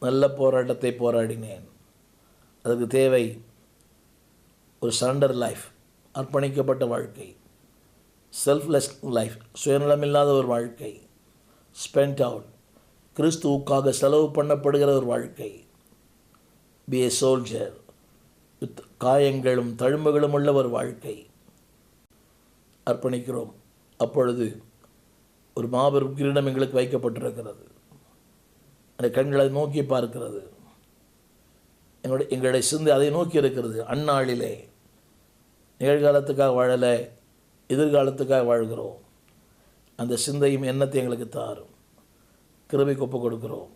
நல்ல போராட்டத்தை போராடினேன். அதுக்கு தேவை ஒரு சரண்டர் லைஃப், அர்ப்பணிக்கப்பட்ட வாழ்க்கை, செல்ஃப்லெஸ் லைஃப், சுயநலமில்லாத ஒரு வாழ்க்கை, ஸ்பெண்ட் அவுட், கிறிஸ்துவுக்காக செலவு பண்ணப்படுகிற ஒரு வாழ்க்கை, பி ஏ சோல்ஜர், காயங்களும் தழும்புகளும் உள்ள ஒரு வாழ்க்கை அர்ப்பணிக்கிறோம். அப்பொழுது ஒரு மாபெரும் கிரீடம் எங்களுக்கு வைக்கப்பட்டிருக்கிறது. அந்த கண்களை நோக்கி பார்க்கிறது, எங்களுடைய சிந்தை அதை நோக்கி இருக்கிறது. அந்நாளிலே நிகழ்காலத்துக்காக வாழலை, எதிர்காலத்துக்காக வாழ்கிறோம். அந்த சிந்தையும் எண்ணத்தை எங்களுக்கு தாரும். கிருபைக்கு ஒப்புக் கொடுக்கிறோம்.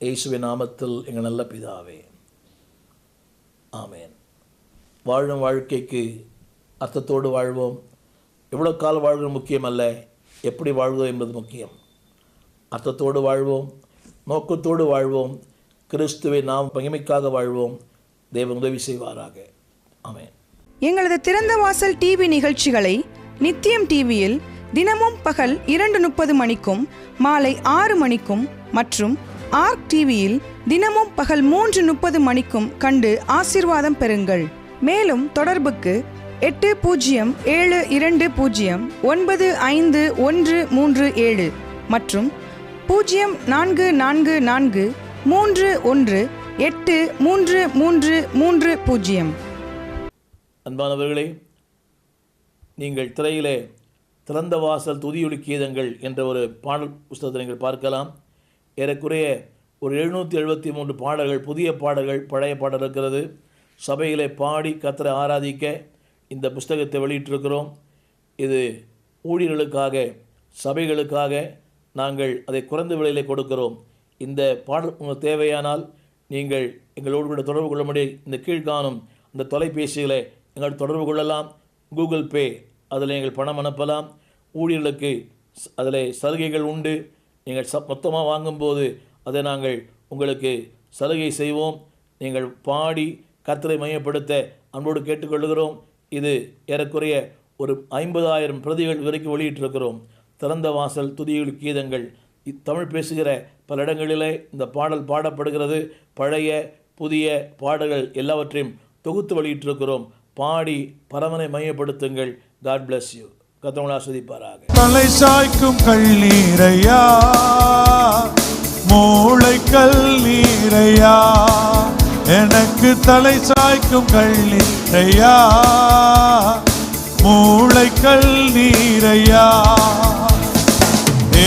இயேசுவின் நாமத்தில் எங்கள் நல்ல பிதாவே, ஆமேன். வாழும் வாழ்க்கைக்கு அர்த்தத்தோடு வாழ்வோம். எவ்வளோ காலம் வாழ்வது முக்கியம் அல்ல, எப்படி வாழ்வோம் என்பது முக்கியம். அர்த்தத்தோடு வாழ்வோம், நோக்கத்தோடு வாழ்வோம், கிறிஸ்துவை நாம் மகிமைக்காக வாழ்வோம். தேவன் உதவி செய்வாராக. ஆமென். எங்களது திறந்த வாசல் டிவி நிகழ்ச்சிகளை நித்தியம் டிவியில் தினமும் பகல் 2:30 மணிக்கும் மாலை 6 மணிக்கும் மற்றும் ஆர்க் டிவியில் தினமும் பகல் 3:30 மணிக்கும் கண்டு ஆசீர்வாதம் பெறுங்கள். மேலும் தொடர்புக்கு 8072095137 மற்றும் 0444318330. அன்பானவர்களே, நீங்கள் திரையிலே திறந்த வாசல் துதியொலி கீதங்கள் என்ற ஒரு பாடல் புஸ்தகத்தை நீங்கள் பார்க்கலாம். ஏறக்குறைய ஒரு 773 பாடல்கள், புதிய பாடல்கள், பழைய பாடல் இருக்கிறது. சபையிலே பாடி கர்த்தரை ஆராதிக்க இந்த புஸ்தகத்தை வெளியிட்டிருக்கிறோம். இது ஊழியர்களுக்காக, சபைகளுக்காக நாங்கள் அதை குறைந்த விலையிலே கொடுக்கிறோம். இந்த பாடல் உங்களுக்கு தேவையானால் நீங்கள் எங்களோடு கூட தொடர்பு கொள்ள முடியும். இந்த கீழ்காணும் இந்த தொலைபேசிகளை எங்கள் தொடர்பு கொள்ளலாம். கூகுள் பே, அதில் நீங்கள் பணம் அனுப்பலாம். ஊழியர்களுக்கு அதில் சலுகைகள் உண்டு. நீங்கள் மொத்தமாக வாங்கும்போது அதை நாங்கள் உங்களுக்கு சலுகை செய்வோம். நீங்கள் பாடி கர்த்தரை மையப்படுத்த அன்போடு கேட்டுக்கொள்கிறோம். இது ஏறக்குறைய ஒரு 50,000 பிரதிகள் வரைக்கும் வெளியிட்டிருக்கிறோம். திறந்த வாசல் துதியொலி கீதங்கள். தமிழ் பேசுகிற பல இடங்களிலே இந்த பாடல் பாடப்படுகிறது. பழைய புதிய பாடல்கள் எல்லாவற்றையும் தொகுத்து வெளியிட்டிருக்கிறோம். பாடி பரமனை மையப்படுத்துங்கள். God bless you. கர்த்தர் ஆசீர்வதிப்பாராக. தலை சாய்க்கும் கல்லீரையா, மூளைக்கல் நீரையா, எனக்கு தலை சாய்க்கும் கல்லீரையா, மூளைக்கல் நீரையா, ஏ